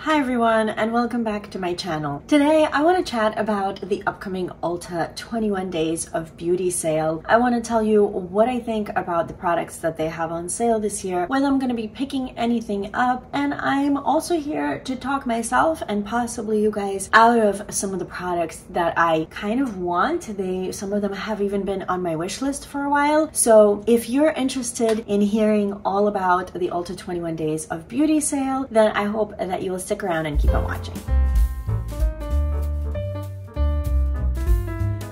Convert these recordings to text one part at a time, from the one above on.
Hi everyone, and welcome back to my channel. Today I want to chat about the upcoming Ulta 21 Days of Beauty sale. I want to tell you what I think about the products that they have on sale this year, whether I'm going to be picking anything up, and I'm also here to talk myself and possibly you guys out of some of the products that I kind of want. Some of them have even been on my wish list for a while. So if you're interested in hearing all about the Ulta 21 Days of Beauty sale, then I hope that you will stick around and keep on watching.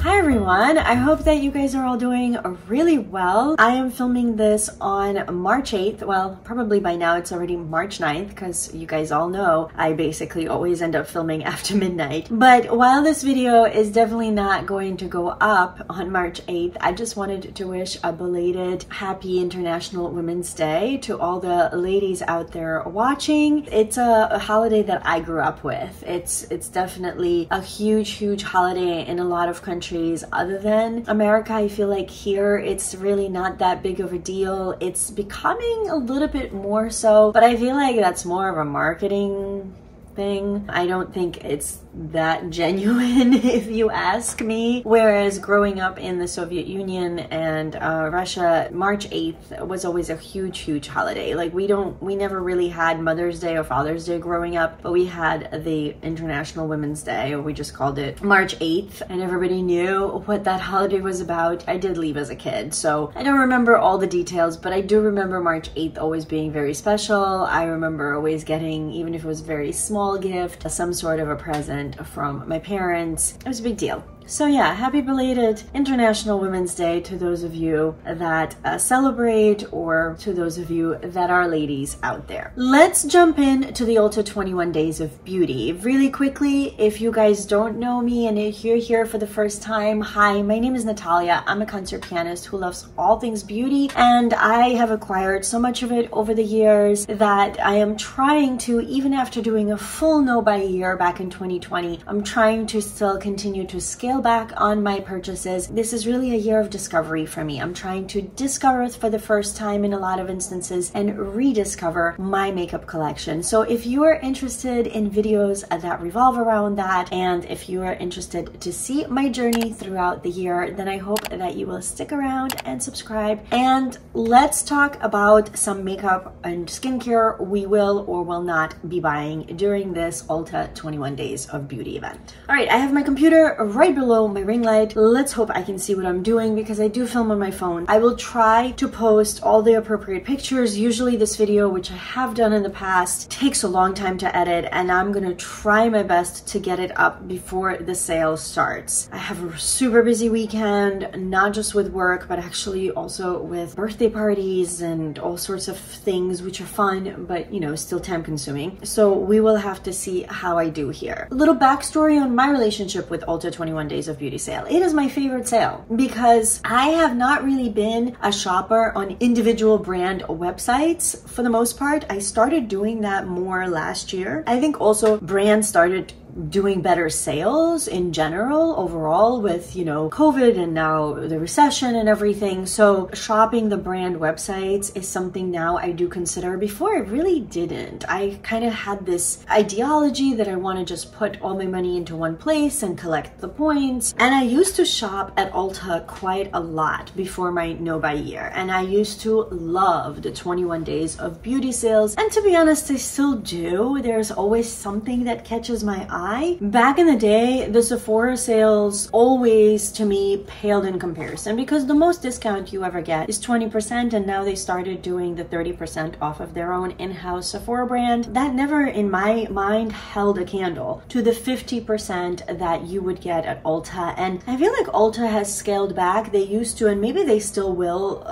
Hi everyone, I hope that you guys are all doing really well. I am filming this on March 8th. Well, probably by now it's already March 9th because you guys all know I basically always end up filming after midnight. But while this video is definitely not going to go up on March 8th, I just wanted to wish a belated happy International Women's Day to all the ladies out there watching. It's a holiday that I grew up with. It's definitely a huge holiday in a lot of countries other than America. I feel like here it's really not that big of a deal. It's becoming a little bit more so, but I feel like that's more of a marketing thing. I don't think it's that genuine if you ask me. Whereas growing up in the Soviet Union and Russia, March 8th was always a huge holiday. Like we never really had Mother's Day or Father's Day growing up, but we had the International Women's Day, or we just called it March 8th, and everybody knew what that holiday was about. I did leave as a kid, so I don't remember all the details, but I do remember March 8th always being very special. I remember always getting, even if it was a very small gift, some sort of a present from my parents. It was a big deal. So yeah, happy belated International Women's Day to those of you that celebrate, or to those of you that are ladies out there. Let's jump in to the Ulta 21 Days of Beauty. Really quickly, if you guys don't know me and if you're here for the first time, hi, my name is Natalia. I'm a concert pianist who loves all things beauty, and I have acquired so much of it over the years that I am trying to, even after doing a full no buy year back in 2020, I'm trying to still continue to scale back on my purchases. This is really a year of discovery for me. I'm trying to discover it for the first time in a lot of instances and rediscover my makeup collection. So if you are interested in videos that revolve around that, and if you are interested to see my journey throughout the year, then I hope that you will stick around and subscribe. And let's talk about some makeup and skincare we will or will not be buying during this Ulta 21 Days of Beauty event. All right, I have my computer right below my ring light. Let's hope I can see what I'm doing because I do film on my phone. I will try to post all the appropriate pictures. Usually this video, which I have done in the past, takes a long time to edit, and I'm gonna try my best to get it up before the sale starts. I have a super busy weekend, not just with work, but actually also with birthday parties and all sorts of things which are fun, but you know, still time consuming. So we will have to see how I do here. A little backstory on my relationship with Ulta 21 Days of Beauty sale. It is my favorite sale because I have not really been a shopper on individual brand websites for the most part. I started doing that more last year. I think also brands started doing better sales in general overall with, you know, COVID and now the recession and everything. So shopping the brand websites is something now I do consider. Before I really didn't. I kind of had this ideology that I want to just put all my money into one place and collect the points. And I used to shop at Ulta quite a lot before my no buy year. And I used to love the 21 Days of Beauty sales. And to be honest, I still do. There's always something that catches my eye. Back in the day, the Sephora sales always, to me, paled in comparison because the most discount you ever get is 20%, and now they started doing the 30% off of their own in-house Sephora brand. That never, in my mind, held a candle to the 50% that you would get at Ulta. And I feel like Ulta has scaled back. They used to, and maybe they still will,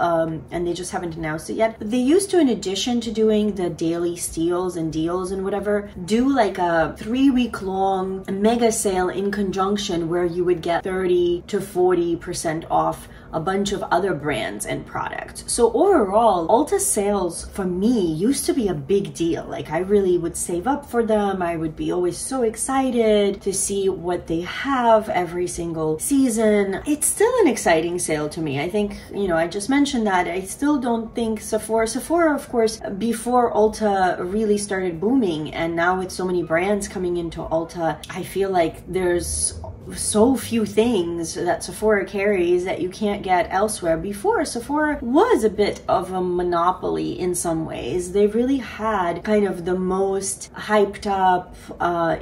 and they just haven't announced it yet, but they used to, in addition to doing the daily steals and deals and whatever, do like a 3-week long long mega sale in conjunction where you would get 30 to 40% off a bunch of other brands and products. So overall, Ulta sales for me used to be a big deal. Like, I really would save up for them. I would be always so excited to see what they have every single season. It's still an exciting sale to me. I think, you know, I just mentioned that. I still don't think Sephora, of course, before Ulta really started booming, and now with so many brands coming into Ulta, I feel like there's so few things that Sephora carries that you can't get elsewhere. Before, Sephora was a bit of a monopoly in some ways. They really had kind of the most hyped up,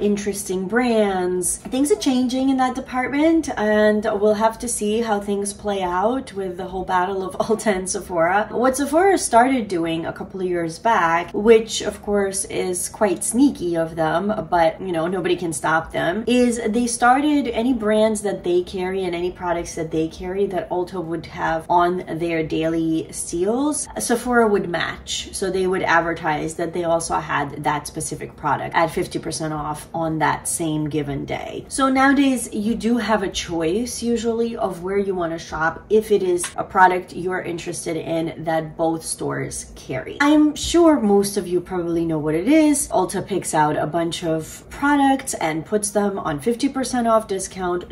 interesting brands. Things are changing in that department, and we'll have to see how things play out with the whole battle of Ulta and Sephora. What Sephora started doing a couple of years back, which of course is quite sneaky of them, but you know, nobody can stop them, is they started any brands that they carry and any products that they carry that Ulta would have on their daily steals, Sephora would match. So they would advertise that they also had that specific product at 50% off on that same given day. So nowadays you do have a choice usually of where you want to shop if it is a product you're interested in that both stores carry. I'm sure most of you probably know what it is. Ulta picks out a bunch of products and puts them on 50% off discount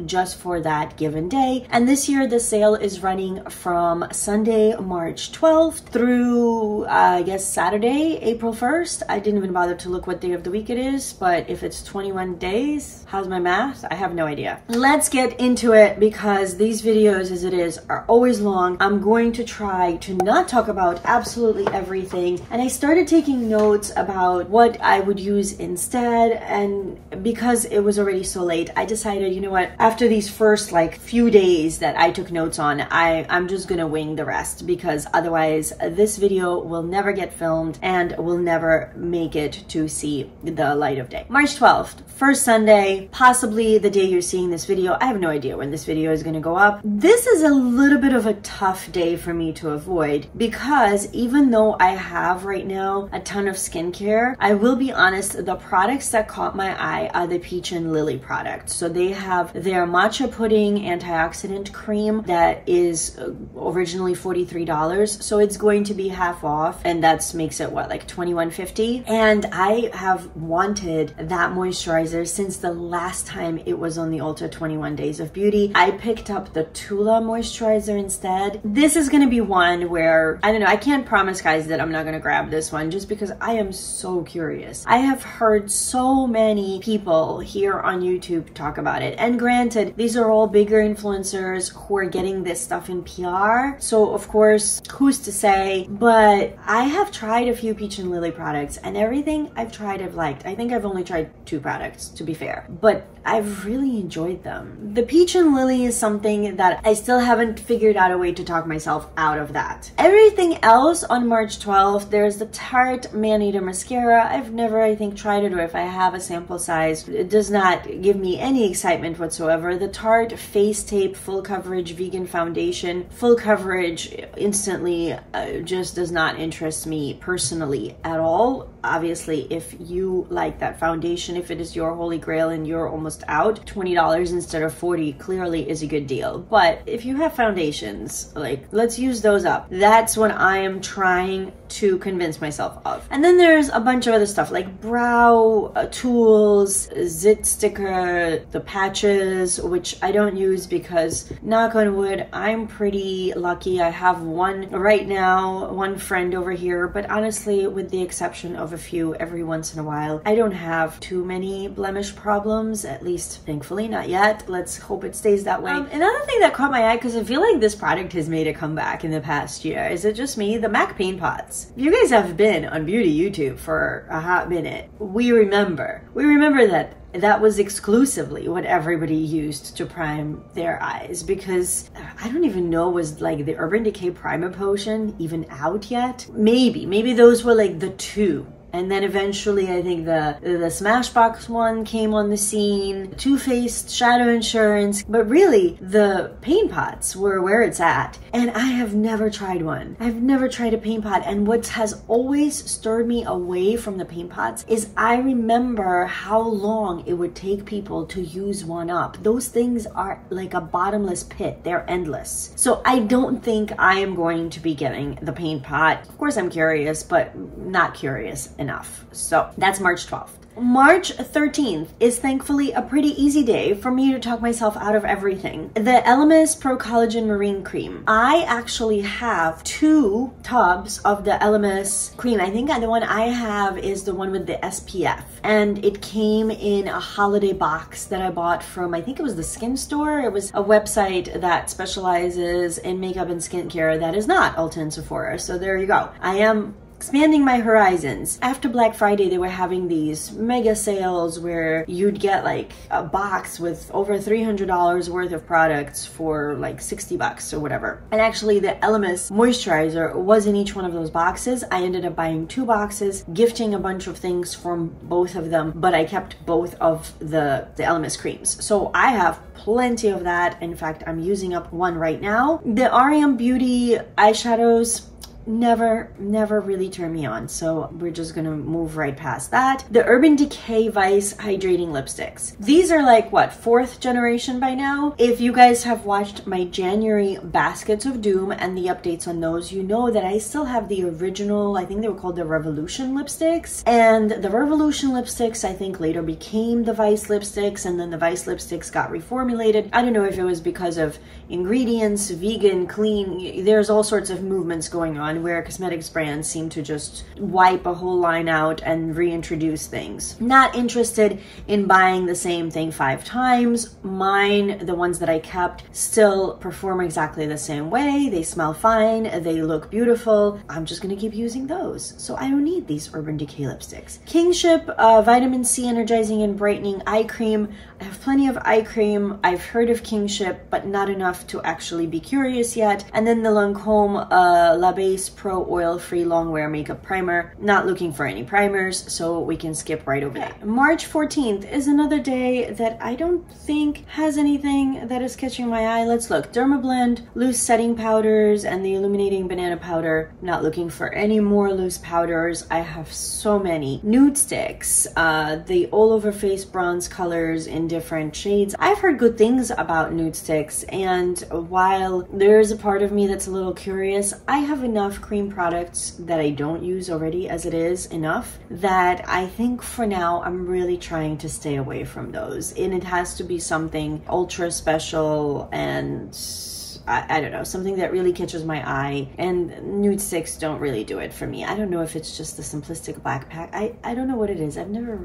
just for that given day. And this year the sale is running from Sunday, March 12th through I guess Saturday, April 1st. I didn't even bother to look what day of the week it is, but if it's 21 days, how's my math? I have no idea. Let's get into it because these videos as it is are always long. I'm going to try to not talk about absolutely everything, and I started taking notes about what I would use instead, and because it was already so late, I decided, you know what, after these first like few days that I took notes on, I'm just gonna wing the rest, because otherwise this video will never get filmed and will never make it to see the light of day. March 12th, first Sunday, possibly the day you're seeing this video. I have no idea when this video is gonna go up. This is a little bit of a tough day for me to avoid, because even though I have right now a ton of skincare, I will be honest, the products that caught my eye are the Peach and Lily products. So they have their matcha pudding antioxidant cream that is originally $43, so it's going to be half off, and that makes it what, like $21.50. And I have wanted that moisturizer since the last time it was on the Ulta 21 Days of Beauty. I picked up the Tula moisturizer instead. This is going to be one where, I don't know, I can't promise guys that I'm not going to grab this one just because I am so curious. I have heard so many people here on YouTube talk about it, and granted, these are all bigger influencers who are getting this stuff in PR, so of course, who's to say, but I have tried a few Peach and Lily products, and everything I've tried I've liked. I think I've only tried 2 products, to be fair, but I've really enjoyed them. The Peach and Lily is something that I still haven't figured out a way to talk myself out of that. Everything else on March 12th, there's the Tarte Man-Eater Mascara. I've never, I think, tried it, or if I have a sample size, it does not give me any excitement whatsoever. The Tarte Face Tape Full Coverage Vegan Foundation, full coverage instantly, just does not interest me personally at all. Obviously, if you like that foundation, if it is your holy grail and you're almost out, $20 instead of $40 clearly is a good deal. But if you have foundations, like, let's use those up. That's what I am trying to convince myself of. And then there's a bunch of other stuff like brow tools, zit sticker, the patches, which I don't use because, knock on wood, I'm pretty lucky. I have one right now, one friend over here, but honestly, with the exception of a few every once in a while, I don't have too many blemish problems, at least thankfully not yet. Let's hope it stays that way. Another thing that caught my eye, because I feel like this product has made a comeback in the past year, is it just me? The MAC Paint Pots. If you guys have been on beauty YouTube for a hot minute, we remember that was exclusively what everybody used to prime their eyes, because I don't even know, was like the Urban Decay Primer Potion even out yet? Maybe those were like the 2 And then eventually I think the Smashbox one came on the scene, Too Faced, Shadow Insurance, but really the paint pots were where it's at. And I have never tried one. I've never tried a paint pot, and what has always stirred me away from the paint pots is I remember how long it would take people to use one up. Those things are like a bottomless pit. They're endless. So I don't think I am going to be getting the paint pot. Of course I'm curious, but not curious enough. So that's March 12th. March 13th is thankfully a pretty easy day for me to talk myself out of everything. The Elemis Pro Collagen Marine Cream. I actually have 2 tubs of the Elemis cream. I think the one I have is the one with the SPF. And it came in a holiday box that I bought from, I think it was the Skin Store. It was a website that specializes in makeup and skincare that is not Ulta and Sephora. So there you go. I am expanding my horizons. After Black Friday, they were having these mega sales where you'd get like a box with over $300 worth of products for like 60 bucks or whatever. And actually the Elemis moisturizer was in each one of those boxes. I ended up buying 2 boxes, gifting a bunch of things from both of them, but I kept both of the Elemis creams. So I have plenty of that. In fact, I'm using up one right now. The RM Beauty eyeshadows never really turned me on, so we're just gonna move right past that. The Urban Decay Vice Hydrating Lipsticks. These are like, what, 4th generation by now? If you guys have watched my January Baskets of Doom and the updates on those, you know that I still have the original, I think they were called the Revolution lipsticks, and the Revolution lipsticks I think later became the Vice lipsticks, and then the Vice lipsticks got reformulated. I don't know if it was because of ingredients, vegan, clean, there's all sorts of movements going on where cosmetics brands seem to just wipe a whole line out and reintroduce things. Not interested in buying the same thing 5 times. Mine, the ones that I kept, still perform exactly the same way. They smell fine. They look beautiful. I'm just gonna keep using those. So I don't need these Urban Decay lipsticks. Kingship Vitamin C Energizing and Brightening Eye Cream. I have plenty of eye cream. I've heard of Kingship, but not enough to actually be curious yet. And then the Lancome La Base Pro Oil-Free Longwear Makeup Primer. Not looking for any primers, so we can skip right over that. March 14th is another day that I don't think has anything that is catching my eye. Let's look. Dermablend, loose setting powders, and the Illuminating Banana Powder. Not looking for any more loose powders. I have so many. Nude sticks, the all-over face bronze colors in different shades. I've heard good things about nude sticks, and while there's a part of me that's a little curious, I have enough cream products that I don't use already as it is enough that I think for now I'm really trying to stay away from those. And it has to be something ultra special and I don't know, something that really catches my eye, and nude sticks don't really do it for me. I don't know if it's just the simplistic black pack. I don't know what it is. I've never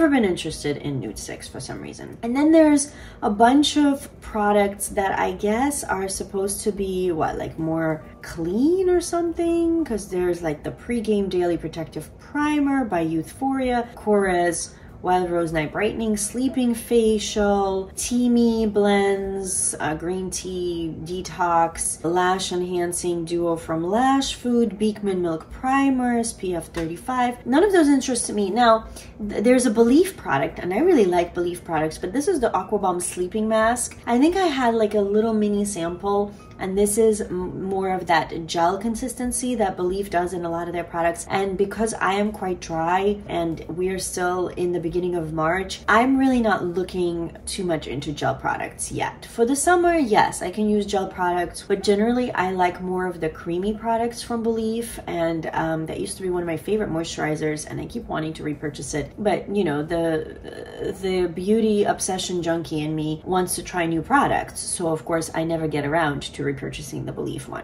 been interested in nude sticks for some reason. And then there's a bunch of products that I guess are supposed to be, what, like more clean or something? Because there's like the Pre-Game Daily Protective Primer by Youthforia, Korres, Wild Rose Night Brightening, Sleeping Facial, Teamy Blends, Green Tea Detox, Lash Enhancing Duo from Lash Food, Beekman Milk Primer, SPF 35. None of those interest me. Now, there's a Belief product, and I really like Belief products, but this is the Aquabomb Sleeping Mask. I think I had like a little mini sample, and this is more of that gel consistency that Belief does in a lot of their products. And because I am quite dry and we're still in the beginning of March, I'm really not looking too much into gel products yet. For the summer, yes, I can use gel products, but generally I like more of the creamy products from Belief, and that used to be one of my favorite moisturizers, and I keep wanting to repurchase it. But you know, the beauty obsession junkie in me wants to try new products, so of course I never get around to repurchasing the Belief one.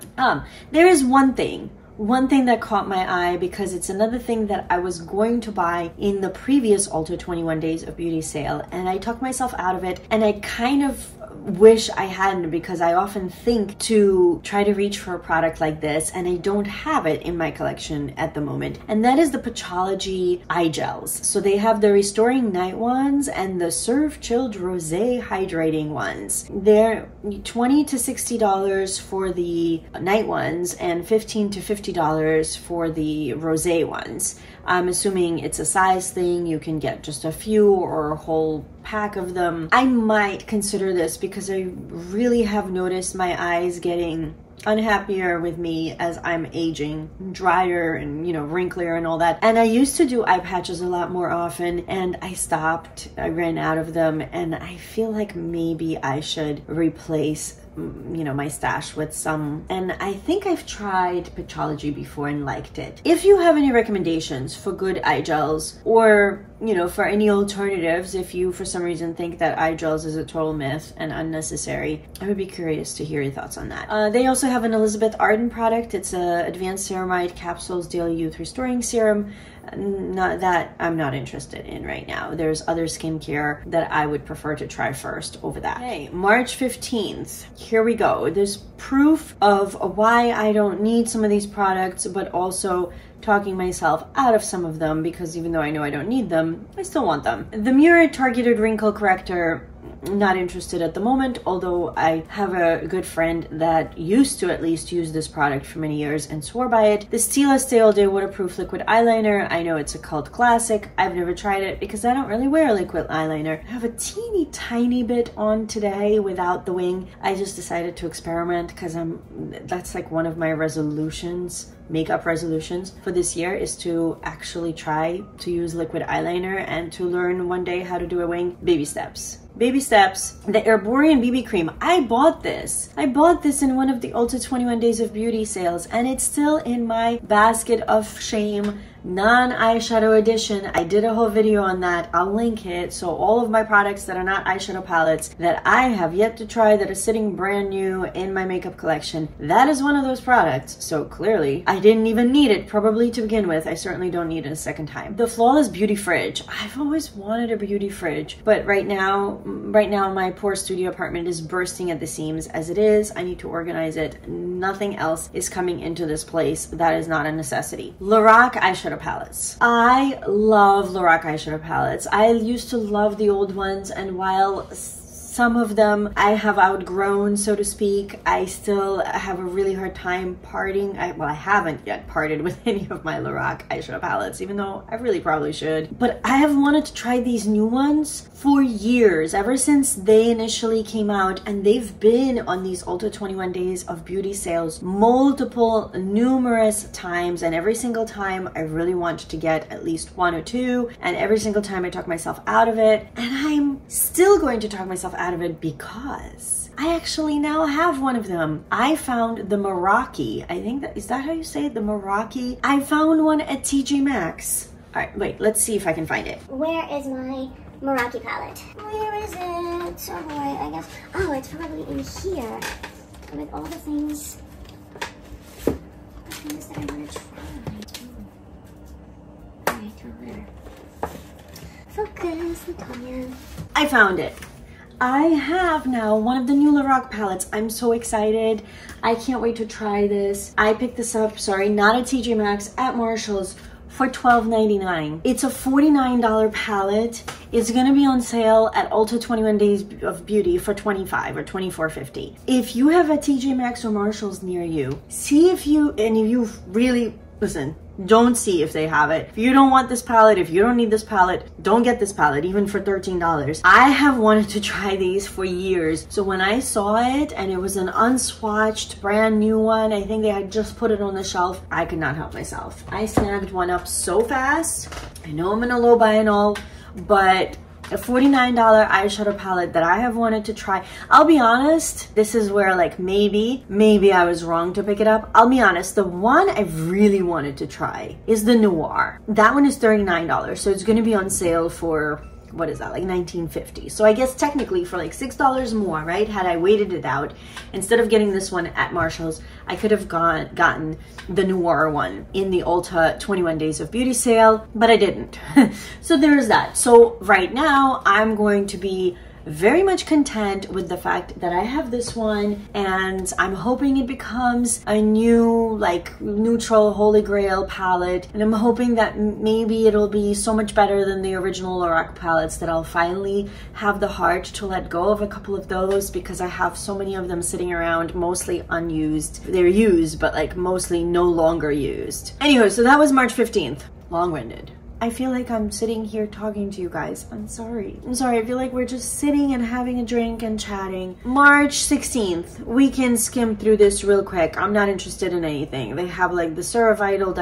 There is one thing that caught my eye, because it's another thing that I was going to buy in the previous Ulta 21 Days of Beauty sale, and I took myself out of it, and I kind of wish I hadn't, because I often think to try to reach for a product like this, and I don't have it in my collection at the moment, and that is the Patchology eye gels. So they have the Restoring Night ones and the Serve Chilled Rosé Hydrating ones. They're $20 to $60 for the night ones and $15 to $50 for the rosé ones. I'm assuming it's a size thing. You can get just a few or a whole pack of them. I might consider this because I really have noticed my eyes getting unhappier with me as I'm aging, drier and, you know, wrinklier and all that. And I used to do eye patches a lot more often, and I stopped. I ran out of them, and I feel like maybe I should replace, you know, my stash with some. And I think I've tried Petrology before and liked it. If you have any recommendations for good eye gels, or, you know, for any alternatives, if you for some reason think that eye gels is a total myth and unnecessary, I would be curious to hear your thoughts on that. They also have an Elizabeth Arden product. It's a Advanced Ceramide Capsules Daily Youth Restoring Serum. Not that I'm not interested in right now. There's other skincare that I would prefer to try first over that. Okay, March 15th. Here we go. There's proof of why I don't need some of these products, but also talking myself out of some of them, because even though I know I don't need them, I still want them. The Mirror Targeted Wrinkle Corrector, not interested at the moment, although I have a good friend that used to at least use this product for many years and swore by it. The Stila Stay All Day Waterproof Liquid Eyeliner. I know it's a cult classic. I've never tried it because I don't really wear liquid eyeliner. I have a teeny tiny bit on today without the wing. I just decided to experiment because that's like one of my resolutions, makeup resolutions for this year, is to actually try to use liquid eyeliner and to learn one day how to do a wing. Baby steps. Baby steps. The Herborian BB cream. I bought this in one of the Ulta 21 Days of Beauty sales, and it's still in my basket of shame. Non-eyeshadow edition. I did a whole video on that. I'll link it. So all of my products that are not eyeshadow palettes that I have yet to try, that are sitting brand new in my makeup collection, that is one of those products. So clearly I didn't even need it probably to begin with. I certainly don't need it a second time. The Flawless Beauty Fridge. I've always wanted a beauty fridge, but right now my poor studio apartment is bursting at the seams as it is. I need to organize it. Nothing else is coming into this place that is not a necessity. Lorac eyeshadow palettes. I love Lorac eyeshadow palettes. I used to love the old ones, and while some of them I have outgrown, so to speak, I still have a really hard time parting. Well, I haven't yet parted with any of my Lorac eyeshadow palettes, even though I really probably should. But I have wanted to try these new ones for years, ever since they initially came out, and they've been on these Ulta 21 Days of Beauty sales numerous times, and every single time I really want to get at least one or two, and every single time I talk myself out of it, and I'm still going to talk myself out of it because I actually now have one of them. I found the Meraki. I think is that how you say it? The Meraki. I found one at TJ Maxx. All right, wait, let's see if I can find it. Where is my Meraki palette? Where is it? Oh boy, I guess. Oh, it's probably in here with all the things that I want to try. All right, over there. Focus, Natalia. I found it. I have now one of the new Lorac palettes. I'm so excited. I can't wait to try this. I picked this up, sorry, not at TJ Maxx, at Marshall's for $12.99. It's a $49 palette. It's gonna be on sale at Ulta 21 Days of Beauty for $25 or $24.50. If you have a TJ Maxx or Marshall's near you, see if you really, listen, don't see if they have it. If you don't want this palette, if you don't need this palette, don't get this palette, even for $13. I have wanted to try these for years. So when I saw it and it was an unswatched brand new one, I think they had just put it on the shelf, I could not help myself. I snagged one up so fast. I know I'm gonna low buy and all, but a $49 eyeshadow palette that I have wanted to try. I'll be honest, this is where like maybe I was wrong to pick it up. I'll be honest, the one I really wanted to try is the Noir. That one is $39, so it's gonna be on sale for, what is that, like $19.50. So I guess technically for like $6 more, right? Had I waited it out, instead of getting this one at Marshall's, I could have gotten the Noir one in the Ulta 21 Days of Beauty sale, but I didn't. So there's that. So right now I'm going to be very much content with the fact that I have this one, and I'm hoping it becomes a new like neutral holy grail palette, and I'm hoping that maybe it'll be so much better than the original Lorac palettes that I'll finally have the heart to let go of a couple of those, because I have so many of them sitting around mostly unused. They're used, but like mostly no longer used. Anyway, so that was March 15th. long-winded. I feel like I'm sitting here talking to you guys. I'm sorry. I feel like we're just sitting and having a drink and chatting. March 16th. We can skim through this real quick. I'm not interested in anything. They have like the Ceravital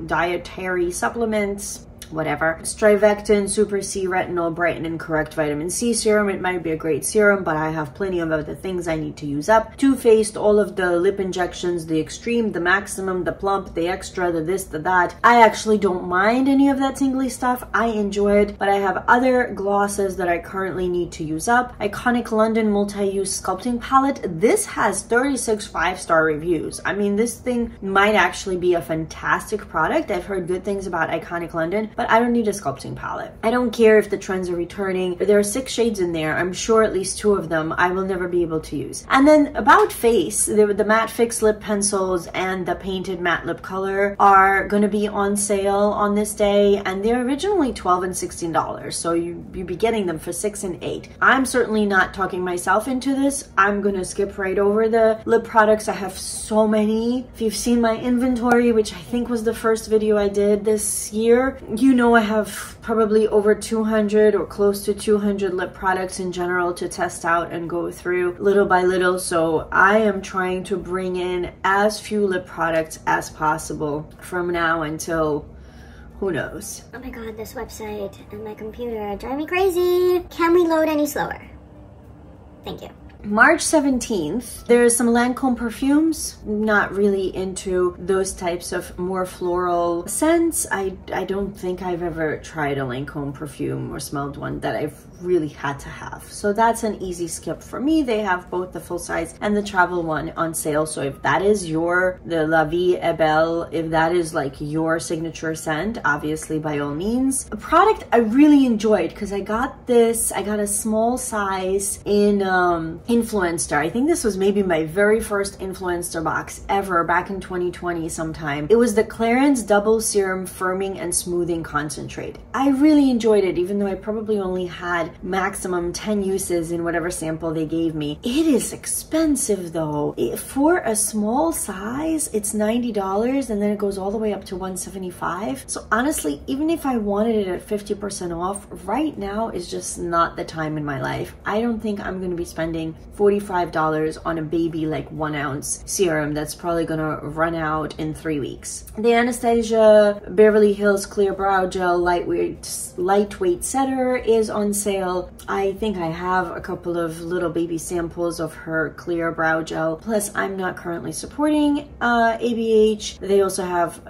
dietary supplements, whatever. Strivectin Super C Retinol Brighten and Correct Vitamin C Serum. It might be a great serum, but I have plenty of other things I need to use up. Too Faced, all of the lip injections, the Extreme, the Maximum, the Plump, the Extra, the this, the that. I actually don't mind any of that tingly stuff. I enjoy it, but I have other glosses that I currently need to use up. Iconic London Multi-Use Sculpting Palette. This has 36 5-star reviews. I mean, this thing might actually be a fantastic product. I've heard good things about Iconic London, but I don't need a sculpting palette. I don't care if the trends are returning. There are 6 shades in there. I'm sure at least 2 of them I will never be able to use. And then About Face, the Matte Fix Lip Pencils and the Painted Matte Lip Color are going to be on sale on this day, and they're originally $12 and $16, so you'd be getting them for $6 and $8. I'm certainly not talking myself into this. I'm going to skip right over the lip products. I have so many. If you've seen my inventory, which I think was the first video I did this year, you know I have probably over 200 or close to 200 lip products in general to test out and go through little by little. So I am trying to bring in as few lip products as possible from now until who knows. Oh my god, this website and my computer drive me crazy. Can we load any slower? Thank you. March 17th, there's some Lancome perfumes. Not really into those types of more floral scents. I don't think I've ever tried a Lancome perfume or smelled one that I've really had to have. So that's an easy skip for me. They have both the full size and the travel one on sale. So if that is the La Vie est Belle, if that is like your signature scent, obviously by all means. A product I really enjoyed because I got a small size in Influencer. I think this was maybe my very first Influencer box ever back in 2020 sometime. It was the Clarins Double Serum Firming and Smoothing Concentrate. I really enjoyed it, even though I probably only had maximum 10 uses in whatever sample they gave me. It is expensive though. For a small size, it's $90 and then it goes all the way up to $175. So honestly, even if I wanted it at 50% off, right now is just not the time in my life. I don't think I'm going to be spending $45 on a baby like 1 ounce serum that's probably gonna run out in 3 weeks. The Anastasia Beverly Hills Clear Brow Gel Lightweight Setter is on sale. I think I have a couple of little baby samples of her clear brow gel. Plus, I'm not currently supporting ABH. They also have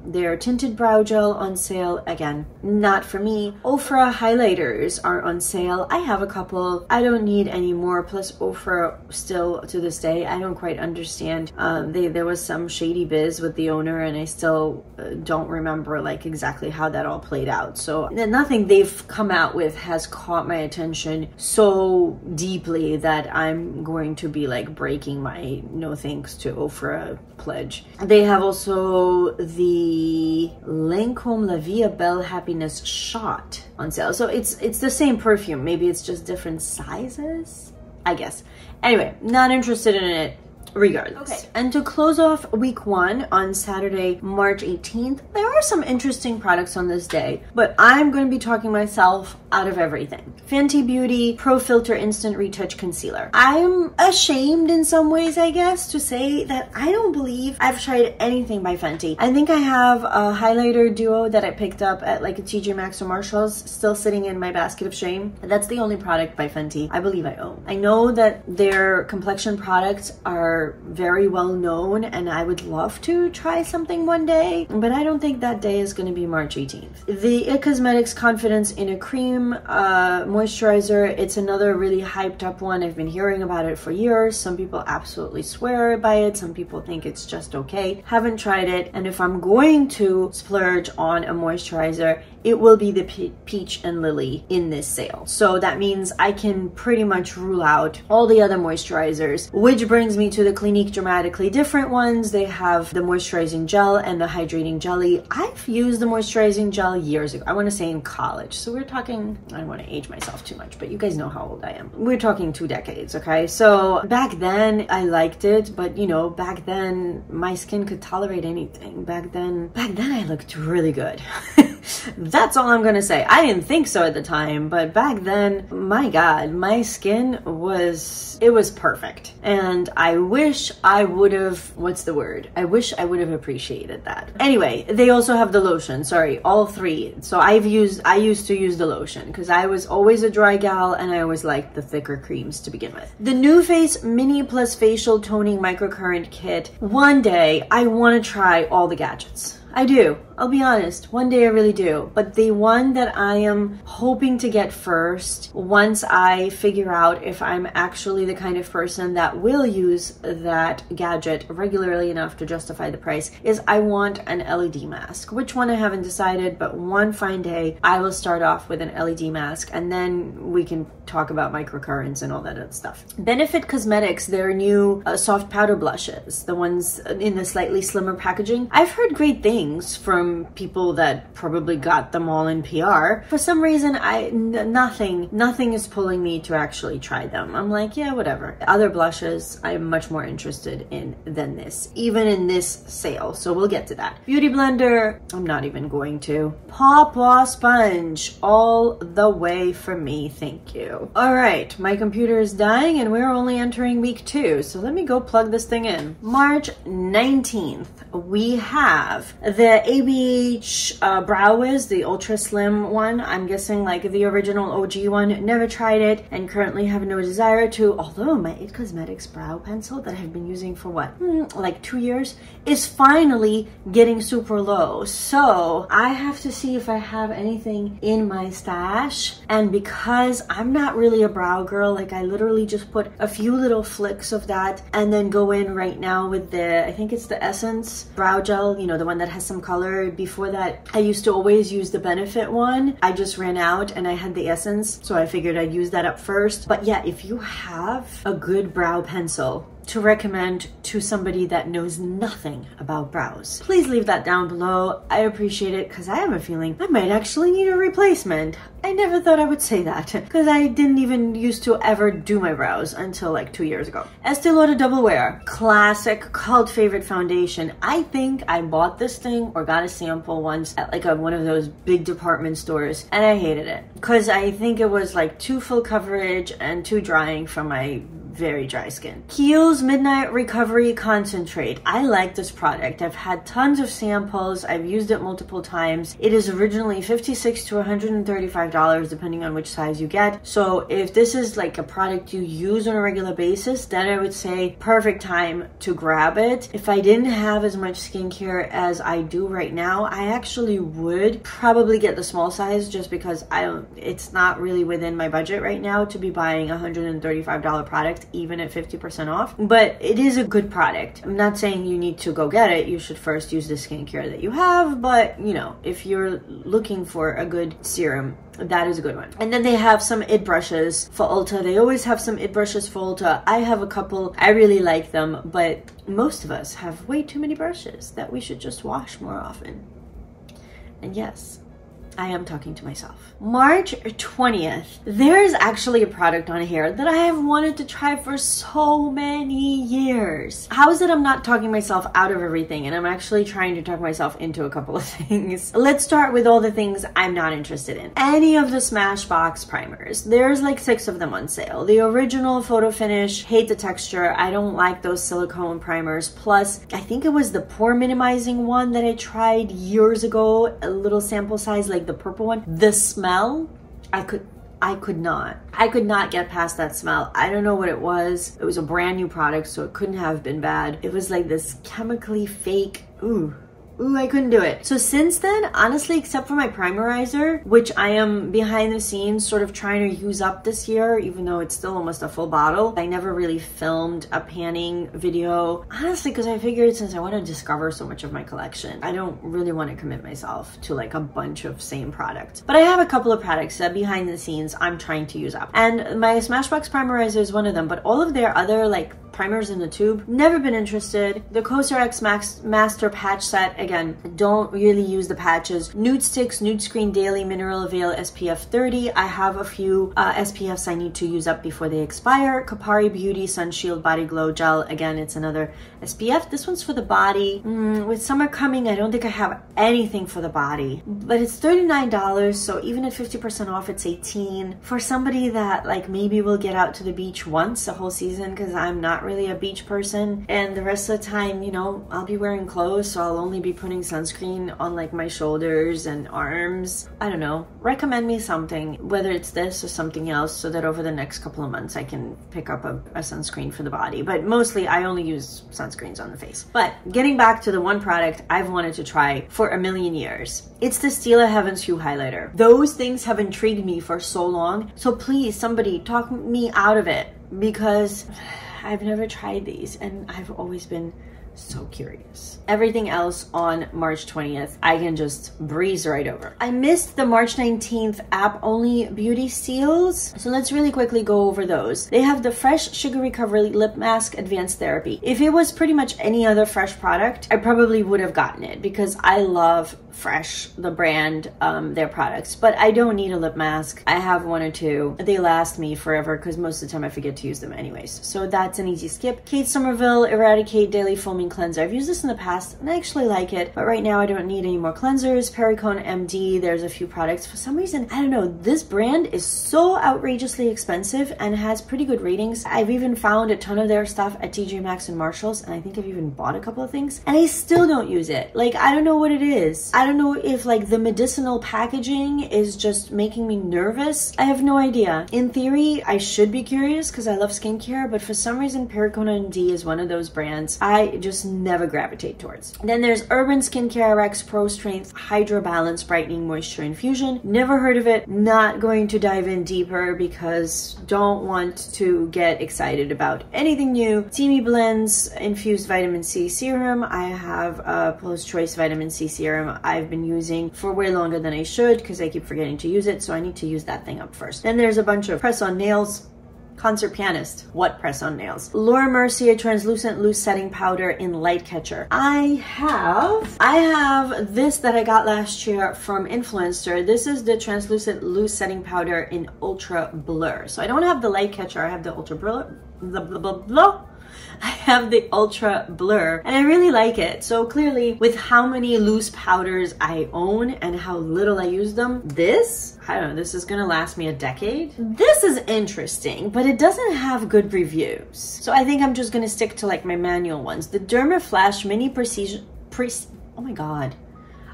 their tinted brow gel on sale. Again, not for me. Ofra highlighters are on sale. I have a couple. I don't need any more. Plus, Ofra still to this day, I don't quite understand. There was some shady biz with the owner, and I still don't remember like exactly how that all played out. So nothing they've come out with has caught my attention so deeply that I'm going to be like breaking my no thanks to Ofra pledge. They have also the Lancome La Vie est Belle Happiness Shot on sale. So it's the same perfume. Maybe it's just different sizes, I guess. Anyway, not interested in it regardless. Okay. And to close off week 1 on Saturday, March 18th, there are some interesting products on this day, but I'm going to be talking myself out of everything. Fenty Beauty Pro Filter Instant Retouch Concealer. I'm ashamed in some ways, I guess, to say that I don't believe I've tried anything by Fenty. I think I have a highlighter duo that I picked up at like a TJ Maxx or Marshall's, still sitting in my basket of shame. That's the only product by Fenty I believe I own. I know that their complexion products are very well known and I would love to try something one day, but I don't think that day is going to be March 18th. The IT Cosmetics Confidence in a Cream moisturizer. It's another really hyped up one. I've been hearing about it for years. Some people absolutely swear by it. Some people think it's just okay. Haven't tried it, and if I'm going to splurge on a moisturizer, it will be the Peach and Lily in this sale. So that means I can pretty much rule out all the other moisturizers, which brings me to the Clinique Dramatically Different ones. They have the moisturizing gel and the hydrating jelly. I've used the moisturizing gel years ago. I want to say in college. So we're talking, I don't want to age myself too much, but you guys know how old I am. We're talking 2 decades, okay? So back then I liked it, but you know, back then my skin could tolerate anything. Back then I looked really good. That's all I'm gonna say. I didn't think so at the time, but back then, my God, my skin was perfect. And I wish I would have, what's the word? I wish I would have appreciated that. Anyway, they also have the lotion, sorry, all 3. So I used to use the lotion because I was always a dry gal and I always liked the thicker creams to begin with. The NuFace Mini Plus Facial Toning Microcurrent Kit. One day, I want to try all the gadgets. I do. I'll be honest. One day I really do. But the one that I am hoping to get first, once I figure out if I'm actually the kind of person that will use that gadget regularly enough to justify the price, is I want an LED mask. Which one I haven't decided, but one fine day I will start off with an LED mask and then we can talk about microcurrents and all that other stuff. Benefit Cosmetics, their new soft powder blushes, the ones in the slightly slimmer packaging. I've heard great things from people that probably got them all in PR. For some reason, nothing is pulling me to actually try them. I'm like, yeah, whatever. Other blushes I'm much more interested in than this, even in this sale. So we'll get to that. Beauty Blender, I'm not even going to. Paw Sponge, all the way for me, thank you. All right, my computer is dying and we're only entering week 2. So let me go plug this thing in. March 19th, we have the ABH Brow Wiz, the ultra slim one. I'm guessing like the original OG one. Never tried it and currently have no desire to, although my IT Cosmetics brow pencil that I've been using for what, like 2 years, is finally getting super low. So I have to see if I have anything in my stash. And because I'm not really a brow girl, like I literally just put a few little flicks of that and then go in right now with the, I think it's the Essence brow gel, you know, the one that has some color. Before that, I used to always use the Benefit one. I just ran out and I had the Essence, so I figured I'd use that up first. But yeah, if you have a good brow pencil to recommend to somebody that knows nothing about brows, please leave that down below. I appreciate it because I have a feeling I might actually need a replacement. I never thought I would say that because I didn't even used to ever do my brows until like 2 years ago. Estee Lauder Double Wear, classic cult favorite foundation. I think I bought this thing or got a sample once at like one of those big department stores and I hated it because I think it was like too full coverage and too drying for my very dry skin. Kiehl's Midnight Recovery Concentrate. I like this product. I've had tons of samples. I've used it multiple times. It is originally $56 to $135 depending on which size you get. So if this is like a product you use on a regular basis, then I would say perfect time to grab it. If I didn't have as much skincare as I do right now, I actually would probably get the small size just because it's not really within my budget right now to be buying a $135 product even at 50% off, but it is a good product. I'm not saying you need to go get it. You should first use the skincare that you have, but you know, if you're looking for a good serum, that is a good one. And then they have some IT brushes for Ulta. They always have some IT brushes for Ulta. I have a couple. I really like them, but most of us have way too many brushes that we should just wash more often. And yes, I am talking to myself. March 20th, there's actually a product on here that I have wanted to try for so many years. How is it I'm not talking myself out of everything and I'm actually trying to talk myself into a couple of things? Let's start with all the things I'm not interested in. Any of the Smashbox primers. There's like 6 of them on sale. The original Photo Finish, hate the texture. I don't like those silicone primers. Plus, I think it was the pore minimizing one that I tried years ago, a little sample size, like the purple one. The smell, I could not get past that smell. I don't know what it was. It was a brand new product, so it couldn't have been bad. It was like this chemically fake, ooh, Ooh, I couldn't do it. So since then, honestly, except for my primerizer, which I am behind the scenes sort of trying to use up this year, even though it's still almost a full bottle, I never really filmed a panning video, honestly, because I figured since I want to discover so much of my collection, I don't really want to commit myself to like a bunch of same products. But I have a couple of products that behind the scenes I'm trying to use up. And my Smashbox Primerizer is one of them, but all of their other like primers in the tube, never been interested. The Coaster X Master Patch Set, again, don't really use the patches. Nude Sticks, Nude Screen Daily Mineral Veil SPF 30. I have a few SPFs I need to use up before they expire. Kapari Beauty Sun Shield Body Glow Gel. Again, it's another SPF. This one's for the body. With summer coming, I don't think I have anything for the body, but it's $39, so even at 50% off, it's $18. For somebody that like maybe will get out to the beach once a whole season, because I'm not really a beach person, and the rest of the time, you know, I'll be wearing clothes, so I'll only be putting sunscreen on like my shoulders and arms. I don't know, recommend me something, whether it's this or something else, so that over the next couple of months I can pick up a sunscreen for the body. But mostly I only use sunscreens on the face. But getting back to the one product I've wanted to try for a million years, it's the Stila Heavens Hue Highlighter. Those things have intrigued me for so long, so please somebody talk me out of it, because I've never tried these and I've always been so curious. Everything else on March 20th, I can just breeze right over. I missed the March 19th app-only beauty steals, so let's really quickly go over those. They have the Fresh Sugar Recovery Lip Mask Advanced Therapy. If it was pretty much any other Fresh product, I probably would have gotten it, because I love Fresh, the brand, their products, but I don't need a lip mask. I have one or two. They last me forever because most of the time I forget to use them anyways, so that's an easy skip. Kate Somerville Eradicate Daily Foaming Cleanser. I've used this in the past and I actually like it, but right now I don't need any more cleansers. Perricone MD, there's a few products. For some reason, I don't know, this brand is so outrageously expensive and has pretty good ratings. I've even found a ton of their stuff at TJ Maxx and Marshalls, and I think I've even bought a couple of things, and I still don't use it. Like, I don't know what it is. I don't know if like the medicinal packaging is just making me nervous. I have no idea. In theory, I should be curious because I love skincare, but for some reason, Perricone MD is one of those brands I just never gravitate towards. Then there's Urban Skincare RX Pro Strength Hydra Balance Brightening Moisture Infusion. Never heard of it. Not going to dive in deeper because don't want to get excited about anything new. Teamy Blends Infused Vitamin C Serum. I have a Paula's Choice Vitamin C Serum I've been using for way longer than I should because I keep forgetting to use it, so I need to use that thing up first. Then there's a bunch of press-on nails. Concert Pianist, what press-on nails? Laura Mercier Translucent Loose Setting Powder in Light Catcher. I have this that I got last year from Influencer. This is the Translucent Loose Setting Powder in Ultra Blur. So I don't have the Light Catcher, I have the Ultra Blur. I have the Ultra Blur and I really like it. So clearly with how many loose powders I own and how little I use them, this, I don't know, this is gonna last me a decade. This is interesting, but it doesn't have good reviews. So I think I'm just gonna stick to like my manual ones. The Derma Flash Mini Precision, oh my God.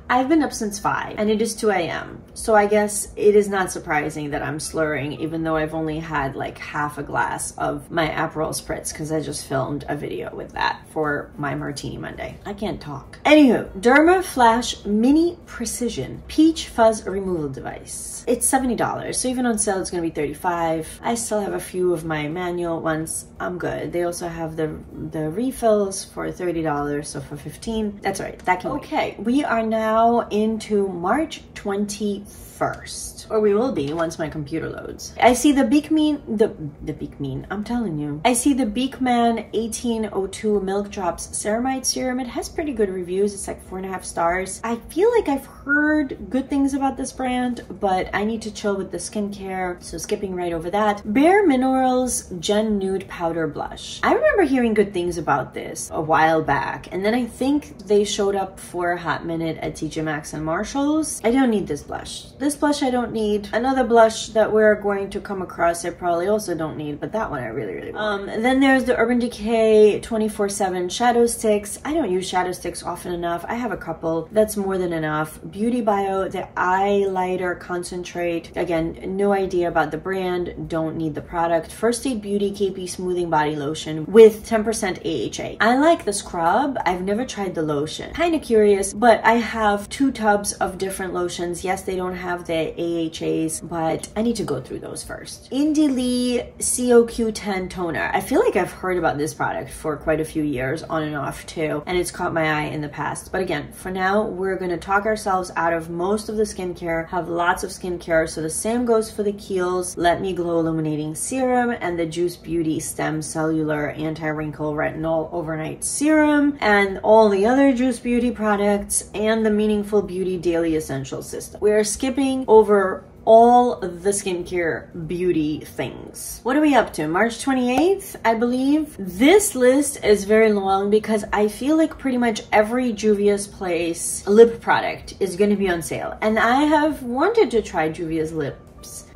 I've been up since 5 and it is 2 a.m. So I guess it is not surprising that I'm slurring, even though I've only had like half a glass of my Aperol Spritz because I just filmed a video with that for my Martini Monday. I can't talk. Anywho, Derma Flash Mini Precision Peach Fuzz Removal Device. It's $70, so even on sale it's gonna be $35. I still have a few of my manual ones. I'm good. They also have the refills for $30, so for $15. That's right, that can wait. Okay, we are now into March 21st, or we will be once my computer loads. I see the Beekman, I'm telling you. I see the Beekman 1802 Milk Drops Ceramide Serum. It has pretty good reviews. It's like 4.5 stars. I feel like I've heard good things about this brand, but I need to chill with the skincare, so skipping right over that. Bare Minerals Gen Nude Powder Blush. I remember hearing good things about this a while back, and then I think they showed up for a hot minute at TJ Maxx and Marshalls. I don't need this blush. This blush I don't need. Another blush that we're going to come across I probably also don't need, but that one I really want. Then there's the Urban Decay 24/7 shadow sticks. I don't use shadow sticks often enough. I have a couple. That's more than enough. Beauty Bio, the Eyeliner Concentrate. Again, no idea about the brand. Don't need the product. First Aid Beauty KP Smoothing Body Lotion with 10% AHA. I like the scrub. I've never tried the lotion. Kind of curious, but I have 2 tubs of different lotions. Yes, they don't have the AHAs, but I need to go through those first. Indie Lee COQ10 Toner. I feel like I've heard about this product for quite a few years, on and off too, and it's caught my eye in the past. But again, for now, we're gonna talk ourselves out of most of the skincare, have lots of skincare, so the same goes for the Kiehl's Let Me Glow Illuminating Serum and the Juice Beauty Stem Cellular Anti-Wrinkle Retinol Overnight Serum, and all the other Juice Beauty products, and the Meaningful Beauty Daily Essential System. We are skipping over all the skincare beauty things. What are we up to? March 28th, I believe. This list is very long because I feel like pretty much every Juvia's Place lip product is going to be on sale. And I have wanted to try Juvia's lips.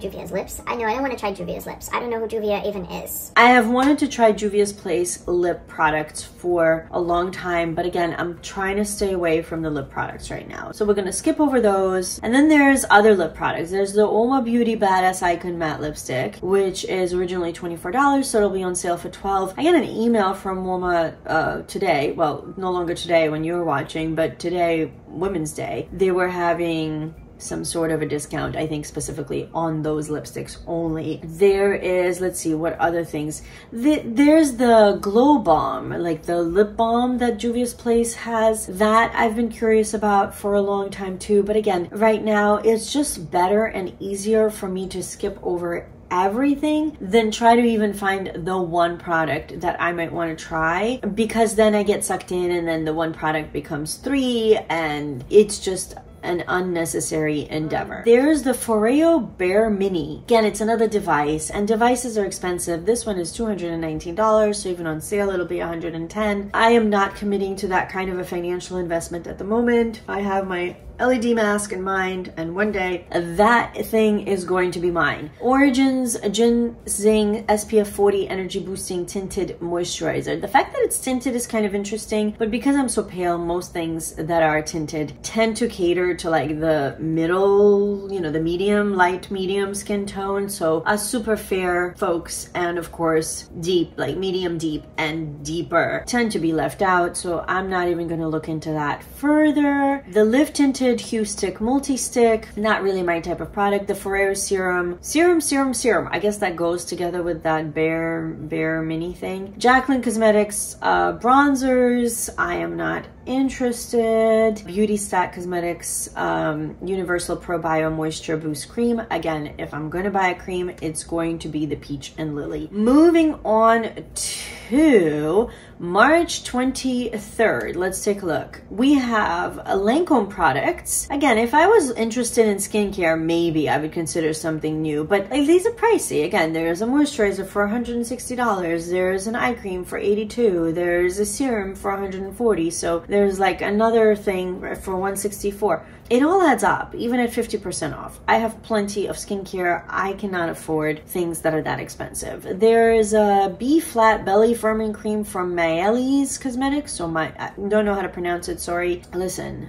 Juvia's lips? I know, I don't want to try Juvia's lips. I don't know who Juvia even is. I have wanted to try Juvia's Place lip products for a long time, but again, I'm trying to stay away from the lip products right now. So we're gonna skip over those. And then there's other lip products. There's the Oma Beauty Badass Icon Matte Lipstick, which is originally $24, so it'll be on sale for $12. I got an email from Oma today, well, no longer today when you were watching, but today, Women's Day. They were having some sort of a discount, I think specifically on those lipsticks only. There is, let's see, what other things. There's the Glow Balm, like the lip balm that Juvia's Place has. That I've been curious about for a long time too. But again, right now, it's just better and easier for me to skip over everything than try to even find the one product that I might want to try, because then I get sucked in and then the one product becomes 3 and it's just an unnecessary endeavor. There's the Foreo Bare Mini. Again, it's another device, and devices are expensive. This one is $219, so even on sale it'll be $110. I am not committing to that kind of a financial investment at the moment. I have my LED mask in mind, and one day that thing is going to be mine. Origins Ginseng SPF 40 Energy Boosting Tinted Moisturizer. The fact that it's tinted is kind of interesting, but because I'm so pale, most things that are tinted tend to cater to like the middle, you know, the medium, light medium skin tone. So us super fair folks, and of course deep, like medium deep and deeper, tend to be left out. So I'm not even gonna look into that further. The Lift Tinted Hue Stick Multi-Stick, not really my type of product. The Foreo Serum. I guess that goes together with that Bare Mini thing. Jaclyn Cosmetics bronzers, I am not interested. Beauty Stat Cosmetics Universal Pro Bio Moisture Boost Cream. Again, if I'm gonna buy a cream, it's going to be the Peach and Lily. Moving on to March 23rd, let's take a look. We have Lancome products. Again, if I was interested in skincare, maybe I would consider something new, but like, these are pricey. Again, there's a moisturizer for $160. There's an eye cream for $82. There's a serum for $140. So there's like another thing for $164. It all adds up, even at 50% off. I have plenty of skincare. I cannot afford things that are that expensive. There's a B-Flat Belly Firming Cream from Maeli's Cosmetics. So I don't know how to pronounce it, sorry. Listen,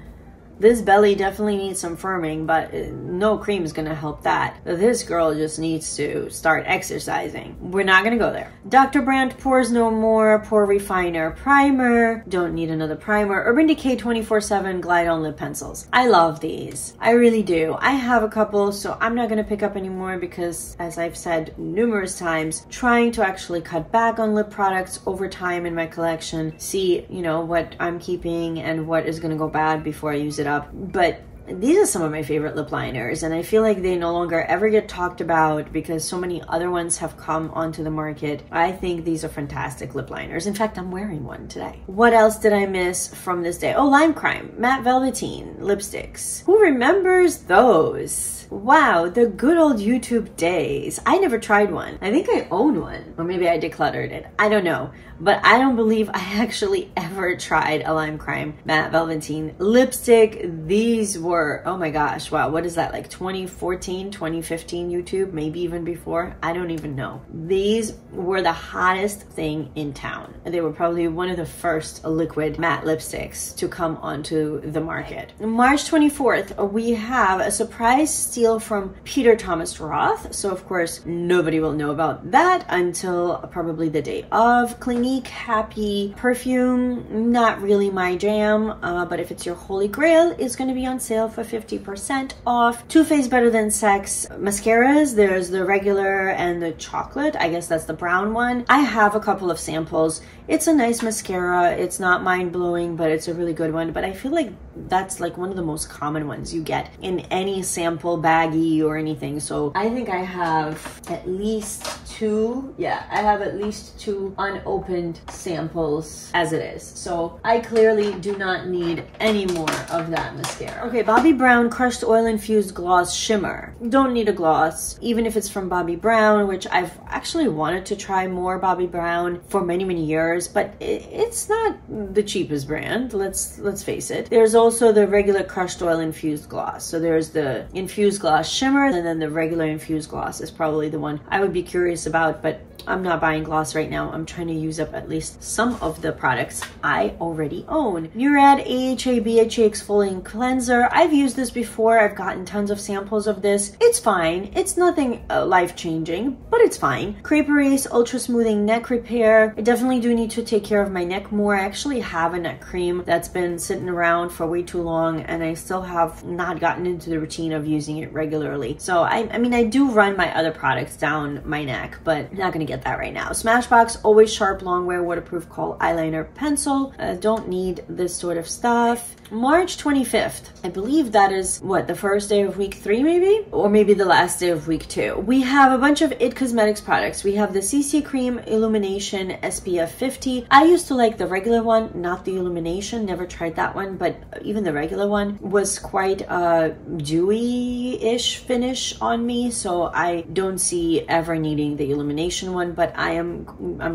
this belly definitely needs some firming, but no cream is gonna help that. This girl just needs to start exercising. We're not gonna go there. Dr. Brandt Pores No More Pore Refiner Primer. Don't need another primer. Urban Decay 24/7 Glide On Lip Pencils. I love these. I really do. I have a couple, so I'm not gonna pick up anymore because, as I've said numerous times, trying to actually cut back on lip products over time in my collection. See, you know, what I'm keeping and what is gonna go bad before I use it up. But these are some of my favorite lip liners, and I feel like they no longer ever get talked about because so many other ones have come onto the market. I think these are fantastic lip liners. In fact, I'm wearing one today. What else did I miss from this day? Oh, Lime Crime Matte Velveteen lipsticks. Who remembers those? Wow, the good old YouTube days. I never tried one. I think I own one, or maybe I decluttered it. I don't know, but I don't believe I actually ever tried a Lime Crime Matte Velveteen lipstick. These were for, oh my gosh, wow, what is that, like 2014, 2015 YouTube, maybe even before? I don't even know. These were the hottest thing in town. They were probably one of the first liquid matte lipsticks to come onto the market. March 24th, we have a surprise steal from Peter Thomas Roth. So of course, nobody will know about that until probably the day of. Clinique Happy perfume, not really my jam, but if it's your holy grail, it's going to be on sale for 50% off. Too Faced Better Than Sex mascaras. There's the regular and the chocolate. I guess that's the brown one. I have a couple of samples. It's a nice mascara. It's not mind-blowing, but it's a really good one. But I feel like that's like one of the most common ones you get in any sample baggie or anything. So I think I have at least two. Yeah, I have at least two unopened samples as it is. So I clearly do not need any more of that mascara. Okay, Bobbi Brown Crushed Oil Infused Gloss Shimmer. Don't need a gloss, even if it's from Bobbi Brown, which I've actually wanted to try more Bobbi Brown for many, many years, but it's not the cheapest brand. Let's face it. There's also the regular Crushed Oil Infused Gloss. So there's the Infused Gloss Shimmer, and then the regular Infused Gloss is probably the one I would be curious about, but I'm not buying gloss right now. I'm trying to use up at least some of the products I already own. Murad AHA BHA Exfoliating Cleanser. I've used this before. I've gotten tons of samples of this. It's fine. It's nothing life-changing, but it's fine. Crepe Erase Ultra Smoothing Neck Repair. I definitely do need to take care of my neck more. I actually have a neck cream that's been sitting around for way too long, and I still have not gotten into the routine of using it regularly. So I mean, I do run my other products down my neck, but I'm not gonna get that right now. Smashbox Always Sharp Longwear Waterproof Kohl Eyeliner Pencil. Don't need this sort of stuff. March 25th. I believe that is, what, the first day of week 3 maybe? Or maybe the last day of week 2. We have a bunch of IT Cosmetics products. We have the CC Cream Illumination SPF 50. I used to like the regular one, not the Illumination. Never tried that one, but even the regular one was quite a dewy-ish finish on me, so I don't see ever needing the Illumination one, but I'm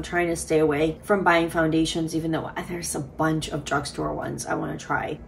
trying to stay away from buying foundations, even though there's a bunch of drugstore ones I want to try.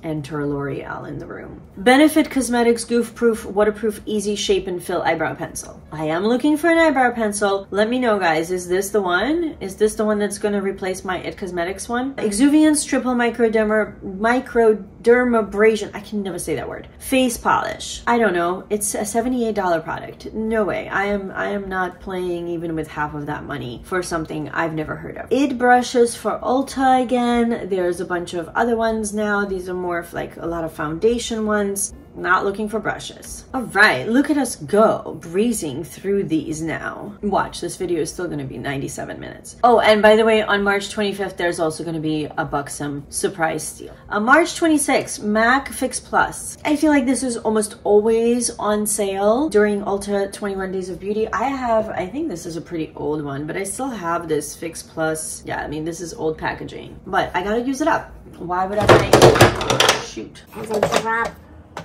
Enter L'Oreal in the room. Benefit Cosmetics Goof Proof Waterproof Easy Shape and Fill Eyebrow Pencil. I am looking for an eyebrow pencil. Let me know, guys. Is this the one? Is this the one that's going to replace my IT Cosmetics one? Exuviance Triple Microdermabrasion. I can never say that word. Face polish. I don't know. It's a $78 product. No way. I am not playing even with half of that money for something I've never heard of. IT brushes for Ulta again. There's a bunch of other ones now. These are more of like a lot of foundation ones. Not looking for brushes. All right, look at us go, breezing through these now. Watch, this video is still going to be 97 minutes. Oh, and by the way, on March 25th, there's also going to be a buxom surprise steal. March 26th, MAC Fix Plus. I feel like this is almost always on sale during Ulta 21 Days of Beauty. I think this is a pretty old one, but I still have this Fix Plus. Yeah, I mean, this is old packaging, but I gotta use it up. Why would I buy? Shoot. As I drop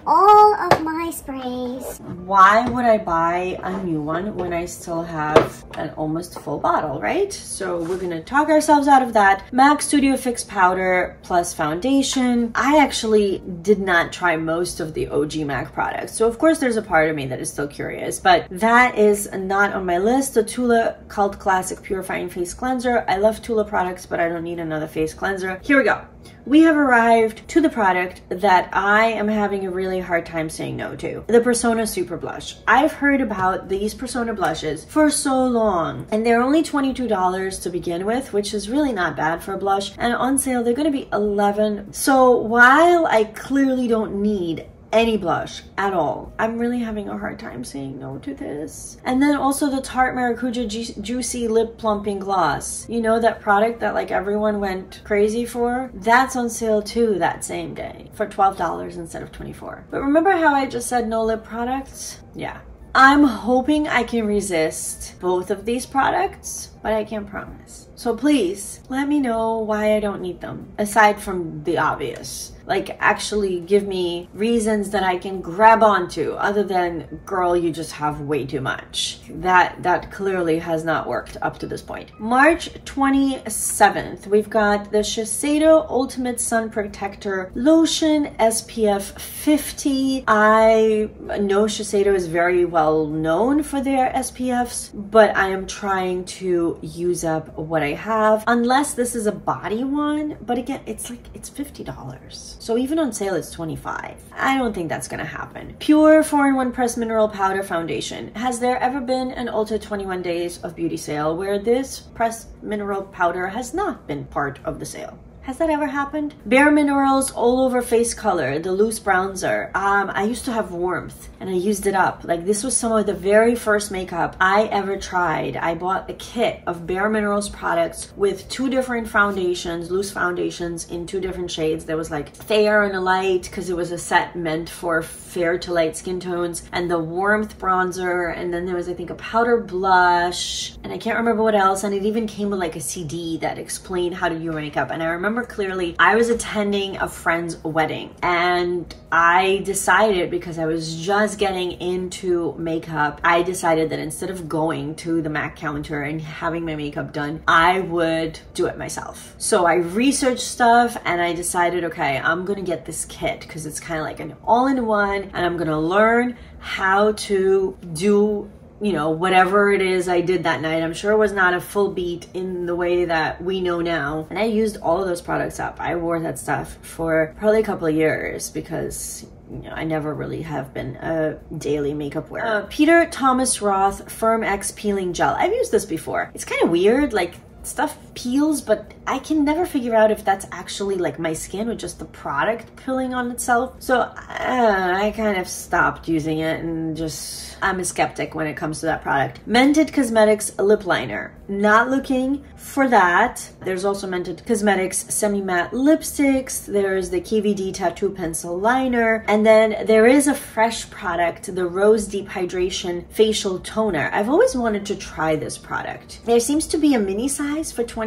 all of my sprays. Why would I buy a new one when I still have an almost full bottle, right? So we're gonna talk ourselves out of that. MAC Studio Fix Powder plus foundation. I actually did not try most of the OG MAC products, so of course there's a part of me that is still curious, but that is not on my list. The Tula Cult Classic Purifying Face Cleanser. I love Tula products, but I don't need another face cleanser. Here we go. We have arrived to the product that I am having a really hard time saying no to. The Persona Super Blush. I've heard about these Persona blushes for so long, and they're only $22 to begin with, which is really not bad for a blush, and on sale they're going to be $11. So while I clearly don't need any blush at all, I'm really having a hard time saying no to this. And then also the Tarte Maracuja Juicy Lip Plumping Gloss. You know, that product that like everyone went crazy for? That's on sale too that same day for $12 instead of $24. But remember how I just said no lip products? Yeah. I'm hoping I can resist both of these products but I can't promise. So please let me know why I don't need them, aside from the obvious. Like, actually give me reasons that I can grab onto, other than, girl, you just have way too much. That clearly has not worked up to this point. March 27th, we've got the Shiseido Ultimate Sun Protector Lotion SPF 50. I know Shiseido is very well known for their SPFs, but I am trying to use up what I have, unless this is a body one. But again, it's $50. So even on sale, it's $25. I don't think that's gonna happen. Pure 4-in-1 Pressed Mineral Powder Foundation. Has there ever been an Ulta 21 Days of Beauty sale where this pressed mineral powder has not been part of the sale? Has that ever happened? Bare Minerals All Over Face Color, the loose bronzer. I used to have warmth and I used it up. Like, this was some of the very first makeup I ever tried. I bought a kit of Bare Minerals products with 2 different foundations, loose foundations in 2 different shades. There was like fair and a light, because it was a set meant for fair to light skin tones, and the warmth bronzer, and then there was, I think, a powder blush, and I can't remember what else, and it even came with like a CD that explained how to do your makeup. And I remember clearly I was attending a friend's wedding, and I decided, because I was just getting into makeup, I decided that instead of going to the MAC counter and having my makeup done, I would do it myself. So I researched stuff and I decided, okay, I'm gonna get this kit because it's kind of like an all-in-one, and I'm gonna learn how to do, you know, whatever it is I did that night. I'm sure it was not a full beat in the way that we know now. And I used all of those products up. I wore that stuff for probably a couple of years because, you know, I never really have been a daily makeup wearer. Peter Thomas Roth Firm X Peeling Gel. I've used this before. It's kind of weird, like stuff peels, but I can never figure out if that's actually like my skin or just the product peeling on itself. So I kind of stopped using it, and just, I'm a skeptic when it comes to that product. Mented Cosmetics Lip Liner. Not looking for that. There's also Mented Cosmetics Semi-Matte Lipsticks. There's the KVD Tattoo Pencil Liner. And then there is a fresh product, the Rose Deep Hydration Facial Toner. I've always wanted to try this product. There seems to be a mini size for $26.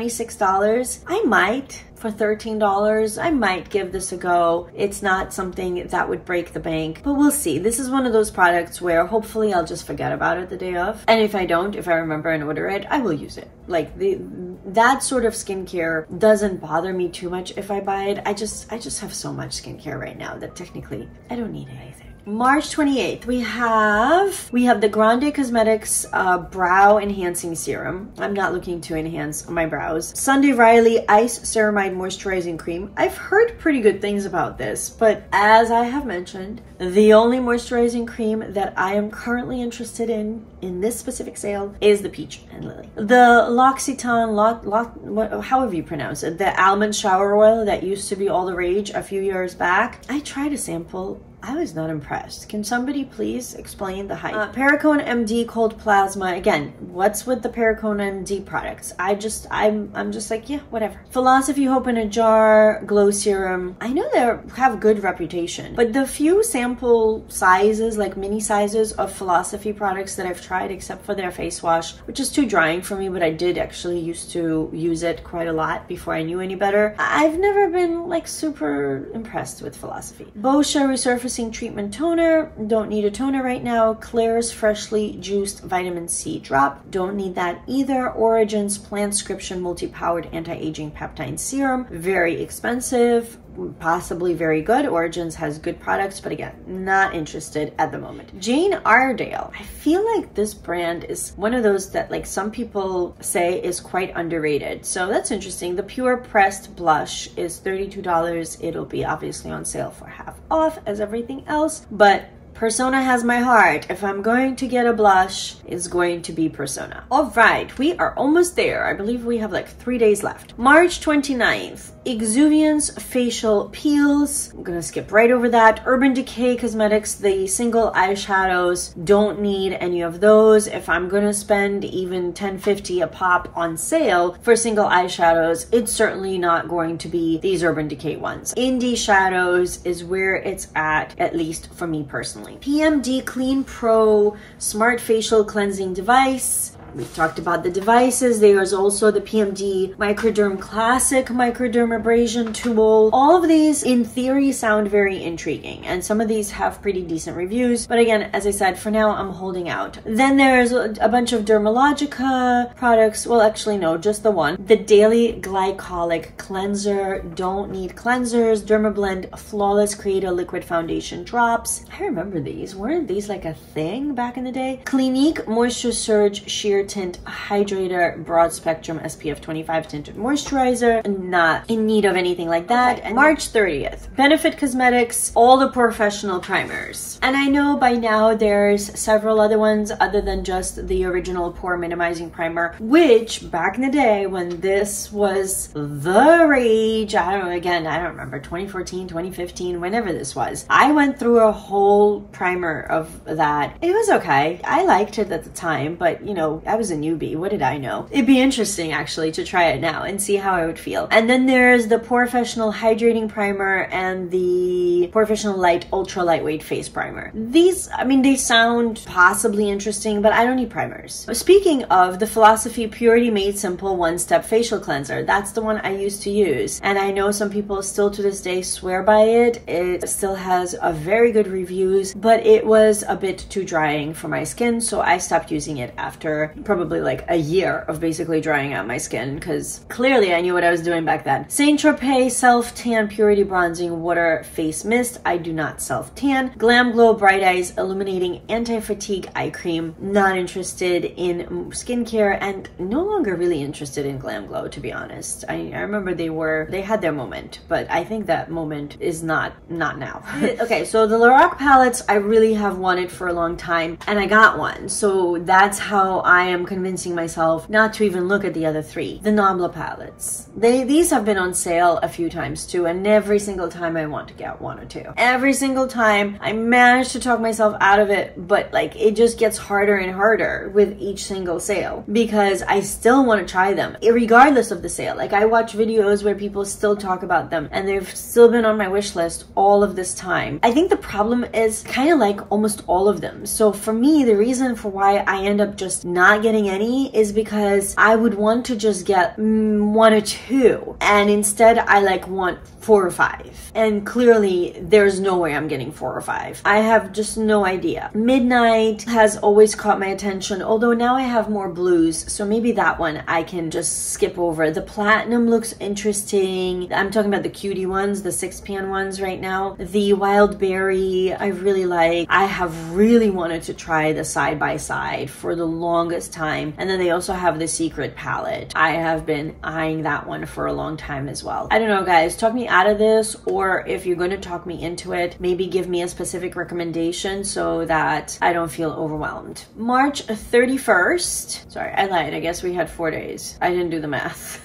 I might. For $13, I might give this a go. It's not something that would break the bank, but we'll see. This is one of those products where hopefully I'll just forget about it the day of. And if I don't, if I remember and order it, I will use it. Like, that sort of skincare doesn't bother me too much if I buy it. I just have so much skincare right now that technically I don't need anything. March 28th, we have the Grande Cosmetics Brow Enhancing Serum. I'm not looking to enhance my brows. Sunday Riley Ice Ceramide Moisturizing Cream. I've heard pretty good things about this, but as I have mentioned, the only moisturizing cream that I am currently interested in this specific sale is the Peach and Lily. The L'Occitane, however you pronounce it, the almond shower oil that used to be all the rage a few years back. I tried a sample. I was not impressed. Can somebody please explain the hype? Perricone MD Cold Plasma. Again, what's with the Perricone MD products? I'm just like, yeah, whatever. Philosophy Hope in a Jar Glow Serum. I know they have good reputation, but the few sample sizes, like mini sizes of Philosophy products that I've tried, except for their face wash, which is too drying for me, but I did actually used to use it quite a lot before I knew any better. I've never been like super impressed with Philosophy. Boscia Resurfacing Treatment Toner. Don't need a toner right now. Claire's Freshly Juiced Vitamin C Drop. Don't need that either. Origins Plantscription Multi-Powered Anti-Aging Peptide Serum. Very expensive. Possibly very good. Origins has good products, but again, not interested at the moment. Jane Iredale. I feel like this brand is one of those that like some people say is quite underrated. So that's interesting. The Pure Pressed Blush is $32. It'll be obviously on sale for half off as everything else, but Persona has my heart. If I'm going to get a blush, it's going to be Persona. All right, we are almost there. I believe we have like 3 days left. March 29th, Exuviance Facial Peels. I'm gonna skip right over that. Urban Decay Cosmetics, the single eyeshadows. Don't need any of those. If I'm gonna spend even $10.50 a pop on sale for single eyeshadows, it's certainly not going to be these Urban Decay ones. Indie Shadows is where it's at least for me personally. PMD Clean Pro Smart Facial Cleansing Device. We've talked about the devices. There's also the PMD Microderm Classic Microdermabrasion tool. All of these in theory sound very intriguing, and some of these have pretty decent reviews, but again, as I said, for now I'm holding out. Then there's a bunch of Dermalogica products. Well, actually no, just the one. The Daily Glycolic Cleanser. Don't need cleansers. Dermablend Flawless Creator Liquid Foundation Drops. I remember these. Weren't these like a thing back in the day? Clinique Moisture Surge Sheer Tint Hydrator Broad Spectrum SPF 25 Tinted Moisturizer. Not in need of anything like that. And March 30th, Benefit Cosmetics All the Professional Primers. And I know by now there's several other ones other than just the original Pore Minimizing Primer, which back in the day when this was the rage, I don't remember, 2014, 2015, whenever this was, I went through a whole primer of that. It was okay. I liked it at the time, but you know, I was a newbie. What did I know? It'd be interesting actually to try it now and see how I would feel. And then there's the Porefessional Hydrating Primer and the Porefessional Light Ultra Lightweight Face Primer. These, I mean, they sound possibly interesting, but I don't need primers. Speaking of the Philosophy Purity Made Simple One-Step Facial Cleanser, that's the one I used to use. And I know some people still to this day swear by it. It still has a very good reviews, but it was a bit too drying for my skin, so I stopped using it after probably like a year of basically drying out my skin, because clearly I knew what I was doing back then. Saint Tropez Self Tan Purity Bronzing Water Face Mist. I do not self tan. Glam Glow Bright Eyes Illuminating Anti-Fatigue Eye Cream. Not interested in skincare and no longer really interested in Glam Glow, to be honest. I remember they had their moment, but I think that moment is not now. Okay, so the Lorac palettes I really have wanted for a long time, and I got one, so that's how I am convincing myself not to even look at the other three. The Nabla palettes. These have been on sale a few times too, and every single time I want to get one or two. Every single time I manage to talk myself out of it, but like it just gets harder and harder with each single sale because I still want to try them regardless of the sale. Like I watch videos where people still talk about them and they've still been on my wish list all of this time. I think the problem is kind of like almost all of them. So for me, the reason for why I end up just not getting any is because I would want to just get one or two, and instead I like want 4 or 5, and clearly there's no way I'm getting 4 or 5. I have just no idea. Midnight has always caught my attention, although now I have more blues, so maybe that one I can just skip over. The Platinum looks interesting. I'm talking about the cutie ones, the 6pan ones right now. The Wild Berry I really like. I have really wanted to try the Side by Side for the longest time, and then they also have the Secret palette. I have been eyeing that one for a long time as well. I don't know, guys, talk me out of this, or if you're going to talk me into it, maybe give me a specific recommendation so that I don't feel overwhelmed. March 31st. Sorry, I lied. I guess we had 4 days. I didn't do the math.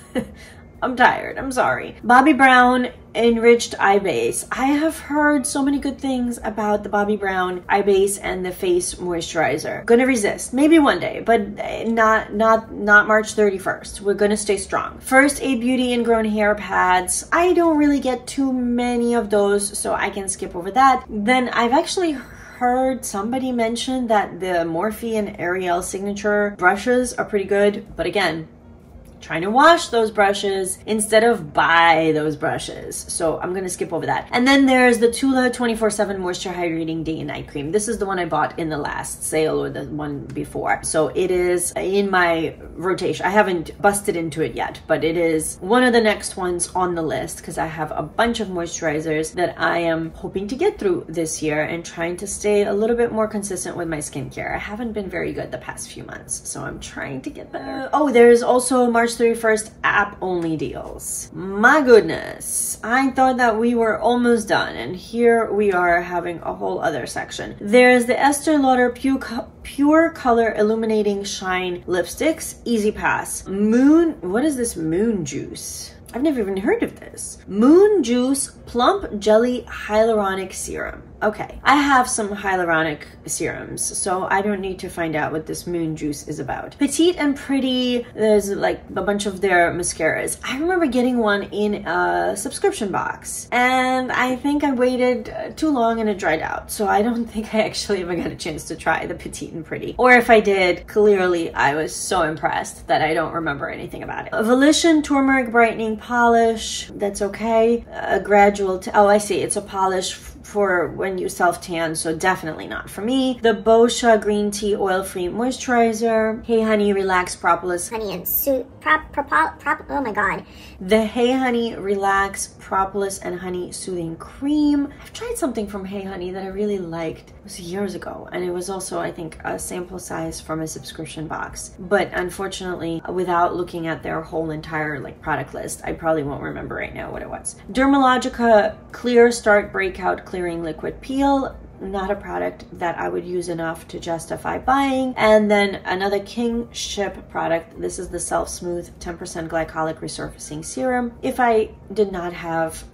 I'm tired. I'm sorry. Bobbi Brown Enriched Eye Base. I have heard so many good things about the Bobbi Brown Eye Base and the Face Moisturizer. Gonna resist. Maybe one day, but not March 31st. We're gonna stay strong. First Aid Beauty Ingrown Hair Pads. I don't really get too many of those, so I can skip over that. Then I've actually heard somebody mention that the Morphe and Ariel Signature brushes are pretty good, but again, trying to wash those brushes instead of buy those brushes. So I'm gonna skip over that. And then there's the Tula 24/7 Moisture Hydrating Day and Night Cream. This is the one I bought in the last sale or the one before. So it is in my rotation. I haven't busted into it yet, but it is one of the next ones on the list because I have a bunch of moisturizers that I am hoping to get through this year and trying to stay a little bit more consistent with my skincare. I haven't been very good the past few months, so I'm trying to get better. Oh, there's also March 31st app only deals. My goodness, I thought that we were almost done, and here we are having a whole other section. There's the Estee Lauder Pure Color Illuminating Shine Lipsticks, Easy Pass. What is this Moon Juice? I've never even heard of this. Moon Juice Plump Jelly Hyaluronic Serum. Okay, I have some hyaluronic serums, so I don't need to find out what this Moon Juice is about. Petite and Pretty, there's like a bunch of their mascaras. I remember getting one in a subscription box, and I think I waited too long and it dried out, so I don't think I actually ever got a chance to try the Petite and Pretty. Or if I did, clearly I was so impressed that I don't remember anything about it. A Volition Turmeric Brightening Polish, that's okay. A gradual, oh I see, it's a polish for when you self-tan, so definitely not for me. The Boscia Green Tea Oil-Free Moisturizer. Hey Honey Relax Propolis. Honey and oh my god. The Hey Honey Relax Propolis and Honey Soothing Cream. I've tried something from Hey Honey that I really liked. It was years ago, and it was also, I think, a sample size from a subscription box. But unfortunately, without looking at their whole entire like product list, I probably won't remember right now what it was. Dermalogica Clear Start Breakout Clearing Liquid Peel. Not a product that I would use enough to justify buying. And then another Kingship product. This is the Self Smooth 10% Glycolic Resurfacing Serum. If I did not have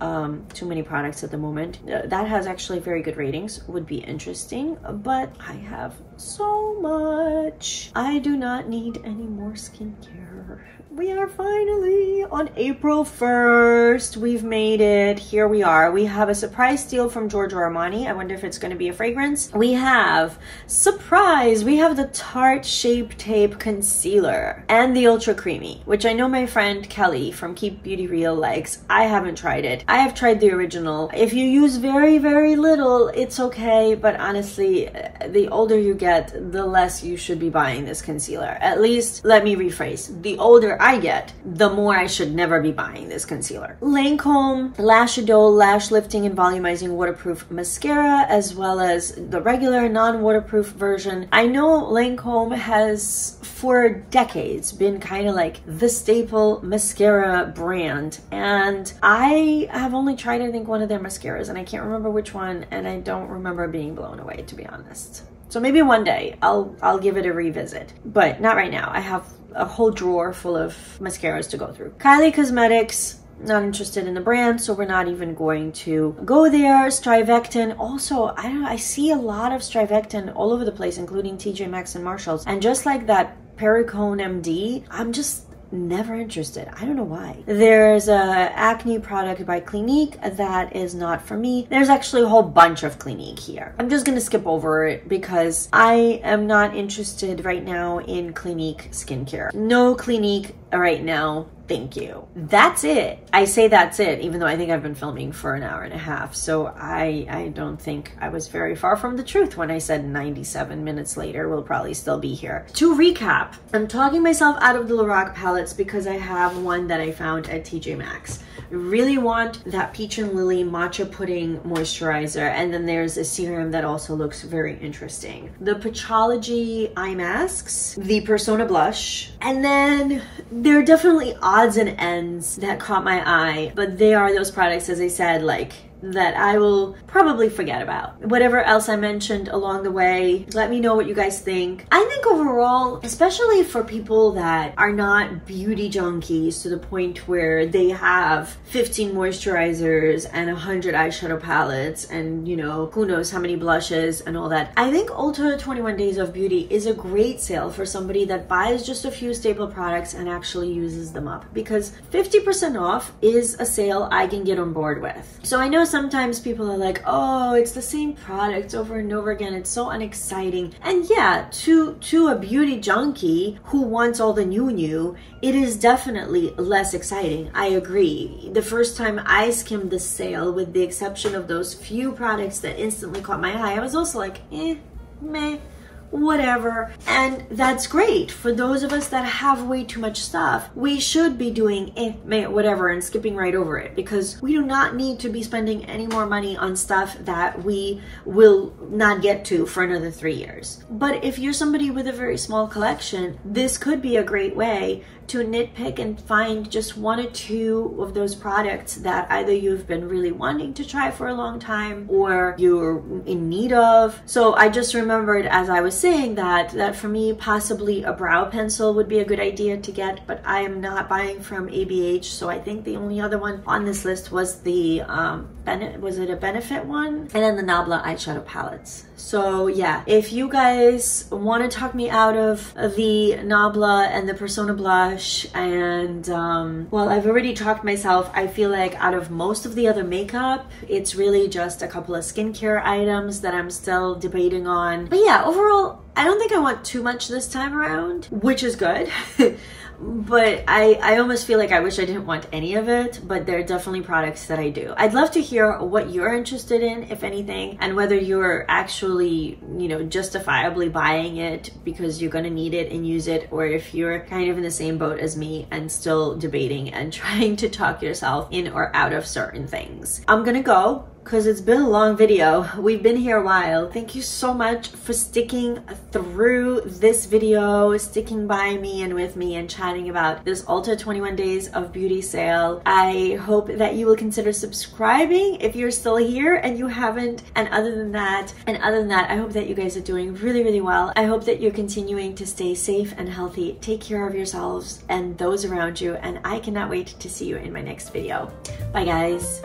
too many products at the moment, that has actually very good ratings, would be interesting, but I have so much. I do not need any more skincare. We are finally on April 1st. We've made it. Here we are. We have a surprise steal from Giorgio Armani. I wonder if it's going to be a fragrance. We have, surprise, we have the Tarte Shape Tape Concealer and the Ultra Creamy, which I know my friend Kelly from Keep Beauty Real likes. I haven't tried it. I have tried the original. If you use very, very little, it's okay, but honestly, the older you get, the less you should be buying this concealer. At least, let me rephrase. The older I get, the more I should never be buying this concealer. Lancome Lash Idol Lash Lifting and Volumizing Waterproof Mascara, as well as the regular non-waterproof version. I know Lancome has for decades been kind of like the staple mascara brand, and I have only tried, I think, one of their mascaras, and I can't remember which one, and I don't remember being blown away, to be honest. So maybe one day I'll give it a revisit, but not right now. I have a whole drawer full of mascaras to go through. Kylie Cosmetics, not interested in the brand, so we're not even going to go there. Strivectin, also, I see a lot of Strivectin all over the place, including TJ Maxx and Marshalls. And just like that Perricone MD, I'm just never interested. I don't know why. There's a acne product by Clinique that is not for me. There's actually a whole bunch of Clinique here. I'm just gonna skip over it because I am not interested right now in Clinique skincare. No Clinique right now. Thank you. That's it. I say that's it, even though I think I've been filming for an hour and a half. So I don't think I was very far from the truth when I said 97 minutes later. We'll probably still be here. To recap, I'm talking myself out of the Lorac palettes because I have one that I found at TJ Maxx. I really want that Peach and Lily Matcha Pudding Moisturizer, and then there's a serum that also looks very interesting. The Peachology Eye Masks, the Persona Blush, and then there are definitely odds and ends that caught my eye, but they are those products, as I said, like, that I will probably forget about. Whatever else I mentioned along the way, let me know what you guys think. I think overall, especially for people that are not beauty junkies to the point where they have 15 moisturizers and 100 eyeshadow palettes and, you know, who knows how many blushes and all that, I think Ulta 21 Days of Beauty is a great sale for somebody that buys just a few staple products and actually uses them up, because 50% off is a sale I can get on board with. So I know sometimes people are like, oh, it's the same products over and over again, it's so unexciting. And yeah, to a beauty junkie who wants all the new, it is definitely less exciting. I agree. The first time I skimmed the sale, with the exception of those few products that instantly caught my eye, I was also like, meh, whatever. And that's great for those of us that have way too much stuff. We should be doing whatever and skipping right over it, because we do not need to be spending any more money on stuff that we will not get to for another 3 years. But if you're somebody with a very small collection, this could be a great way to nitpick and find just one or two of those products that either you've been really wanting to try for a long time or you're in need of. So I just remembered as I was saying that for me, possibly a brow pencil would be a good idea to get, but I am not buying from ABH, so I think the only other one on this list was the was it a Benefit one? And then the Nabla eyeshadow palettes. So yeah, if you guys want to talk me out of the Nabla and the Persona blush, and well, I've already talked myself. I feel like out of most of the other makeup, it's really just a couple of skincare items that I'm still debating on. But yeah, overall, I don't think I want too much this time around, which is good. But I almost feel like I wish I didn't want any of it, but there are definitely products that I do. I'd love to hear what you're interested in, if anything, and whether you're actually, you know, justifiably buying it because you're gonna need it and use it, or if you're kind of in the same boat as me and still debating and trying to talk yourself in or out of certain things. I'm gonna go, because it's been a long video. We've been here a while. Thank you so much for sticking through this video, sticking by me and with me and chatting about this Ulta 21 Days of Beauty sale. I hope that you will consider subscribing if you're still here and you haven't. And other than that, I hope that you guys are doing really, really well. I hope that you're continuing to stay safe and healthy. Take care of yourselves and those around you. And I cannot wait to see you in my next video. Bye, guys.